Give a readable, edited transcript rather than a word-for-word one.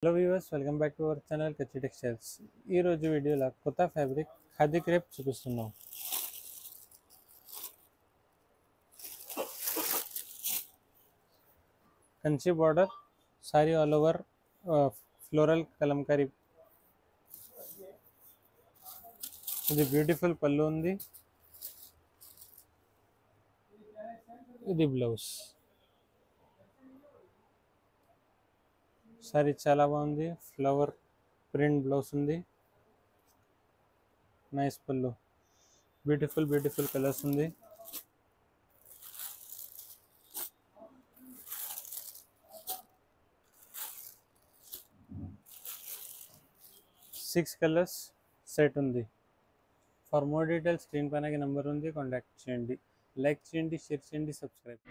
Hello viewers, welcome back to our channel కచ్చి textiles. ఈరోజు వీడియోలో కొత్త ఫ్యాబ్రిక్ ఖాదీ క్రేప్ చూపిస్తున్నాం. Kanchi border sorry all over floral Kalamkari. ఇది బ్యూటిఫుల్ పళ్ళు ఉంది. ఇది బ్లౌజ్. సారీ చాలా బాగుంది. ఫ్లవర్ ప్రింట్ బ్లౌజ్ ఉంది. నైస్ పళ్ళు. బ్యూటిఫుల్ కలర్స్ ఉంది. సిక్స్ కలర్స్ సెట్ ఉంది. ఫర్ మోర్ డీటెయిల్స్ స్క్రీన్ పైన నెంబర్ ఉంది, కాంటాక్ట్ చేయండి. లైక్ చేయండి, షేర్ చేయండి, సబ్స్క్రైబ్.